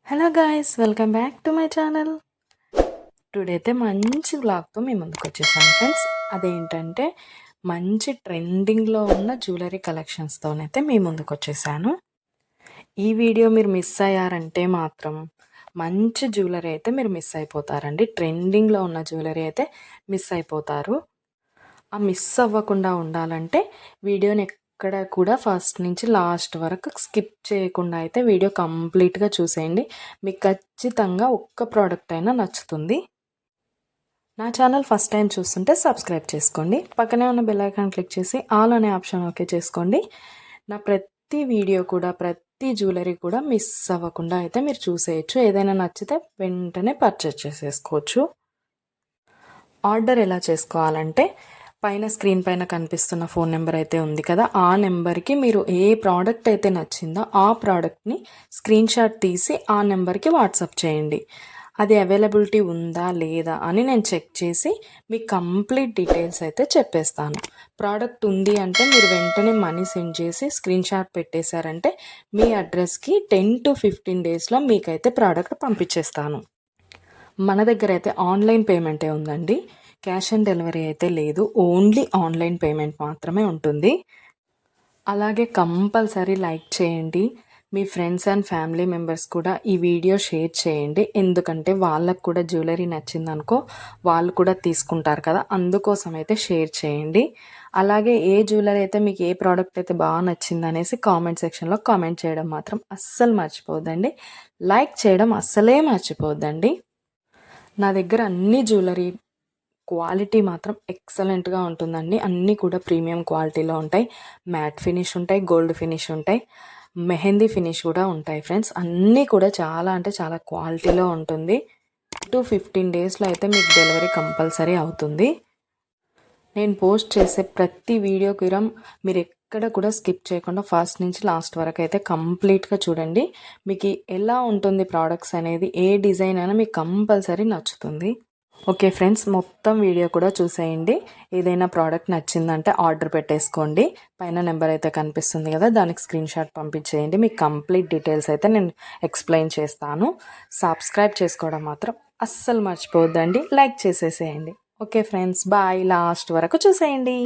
Hello guys, welcome back to my channel. Today అయితే మంచి వ్లాగ్తో మీ ముందుకు వచ్చేసాను ఫ్రెండ్స్. అదేంటంటే మంచి ట్రెండింగ్లో ఉన్న జ్యువెలరీ కలెక్షన్స్తోనైతే మీ ముందుకు వచ్చేసాను. ఈ వీడియో మీరు మిస్ అయ్యారంటే మాత్రం మంచి జ్యువెలరీ అయితే మీరు మిస్ అయిపోతారండి. ట్రెండింగ్లో ఉన్న జ్యువెలరీ అయితే మిస్ అయిపోతారు. ఆ మిస్ అవ్వకుండా ఉండాలంటే వీడియోని ఎక్కడ కూడా ఫస్ట్ నుంచి లాస్ట్ వరకు స్కిప్ చేయకుండా అయితే వీడియో కంప్లీట్గా చూసేయండి. మీకు ఖచ్చితంగా ఒక్క ప్రోడక్ట్ అయినా నచ్చుతుంది. నా ఛానల్ ఫస్ట్ టైం చూస్తుంటే సబ్స్క్రైబ్ చేసుకోండి. పక్కనే ఉన్న బెల్ ఐకాన్ క్లిక్ చేసి ఆల్ అనే ఆప్షన్ ఓకే చేసుకోండి. నా ప్రతి వీడియో కూడా ప్రతి జ్యువెలరీ కూడా మిస్ అవ్వకుండా అయితే మీరు చూసేయచ్చు. ఏదైనా నచ్చితే వెంటనే పర్చేస్ చేసేసుకోవచ్చు. ఆర్డర్ ఎలా చేసుకోవాలంటే పైన స్క్రీన్ పైన కనిపిస్తున్న ఫోన్ నెంబర్ అయితే ఉంది కదా, ఆ నెంబర్కి మీరు ఏ ప్రోడక్ట్ అయితే నచ్చిందో ఆ ప్రోడక్ట్ని స్క్రీన్ షాట్ తీసి ఆ నెంబర్కి వాట్సాప్ చేయండి. అది అవైలబిలిటీ ఉందా లేదా అని నేను చెక్ చేసి మీకు కంప్లీట్ డీటెయిల్స్ అయితే చెప్పేస్తాను. ప్రోడక్ట్ ఉంది అంటే మీరు వెంటనే మనీ సెండ్ చేసి స్క్రీన్ షాట్ పెట్టేశారంటే మీ అడ్రస్కి 10 to 15 డేస్లో మీకైతే ప్రోడక్ట్ పంపించేస్తాను. మన దగ్గర అయితే ఆన్లైన్ పేమెంటే ఉందండి. క్యాష్ ఆన్ డెలివరీ అయితే లేదు. ఓన్లీ ఆన్లైన్ పేమెంట్ మాత్రమే ఉంటుంది. అలాగే కంపల్సరీ లైక్ చేయండి. మీ ఫ్రెండ్స్ అండ్ ఫ్యామిలీ మెంబర్స్ కూడా ఈ వీడియో షేర్ చేయండి. ఎందుకంటే వాళ్ళకు కూడా జ్యువెలరీ నచ్చిందనుకో వాళ్ళు కూడా తీసుకుంటారు కదా, అందుకోసం అయితే షేర్ చేయండి. అలాగే ఏ జ్యువెలరీ అయితే మీకు ఏ ప్రోడక్ట్ అయితే బాగా నచ్చింది అనేసి కామెంట్ సెక్షన్లో కామెంట్ చేయడం మాత్రం అస్సలు మర్చిపోద్దండి. లైక్ చేయడం అస్సలే మర్చిపోద్దండి. నా దగ్గర అన్ని జ్యువెలరీ క్వాలిటీ మాత్రం ఎక్సలెంట్గా ఉంటుందండి. అన్నీ కూడా ప్రీమియం క్వాలిటీలో ఉంటాయి. మ్యాట్ ఫినిష్ ఉంటాయి, గోల్డ్ ఫినిష్ ఉంటాయి, మెహందీ ఫినిష్ కూడా ఉంటాయి ఫ్రెండ్స్. అన్నీ కూడా చాలా అంటే చాలా క్వాలిటీలో ఉంటుంది. 15 డేస్లో అయితే మీకు డెలివరీ కంపల్సరీ అవుతుంది. నేను పోస్ట్ చేసే ప్రతి వీడియోకి మీరు ఎక్కడ కూడా స్కిప్ చేయకుండా ఫస్ట్ నుంచి లాస్ట్ వరకు అయితే కంప్లీట్గా చూడండి. మీకు ఎలా ఉంటుంది ప్రోడక్ట్స్ అనేది, ఏ డిజైన్ అయినా మీకు కంపల్సరీ నచ్చుతుంది. ఓకే ఫ్రెండ్స్, మొత్తం వీడియో కూడా చూసేయండి. ఏదైనా ప్రోడక్ట్ నచ్చిందంటే ఆర్డర్ పెట్టేసుకోండి. పైన నెంబర్ అయితే కనిపిస్తుంది కదా, దానికి స్క్రీన్ షాట్ పంపించేయండి. మీకు కంప్లీట్ డీటెయిల్స్ అయితే నేను ఎక్స్ప్లెయిన్ చేస్తాను. సబ్స్క్రైబ్ చేసుకోవడం మాత్రం అస్సలు మర్చిపోవద్దండి. లైక్ చేసేసేయండి. Okay friends, bye. లాస్ట్ వరకు చూసేయండి.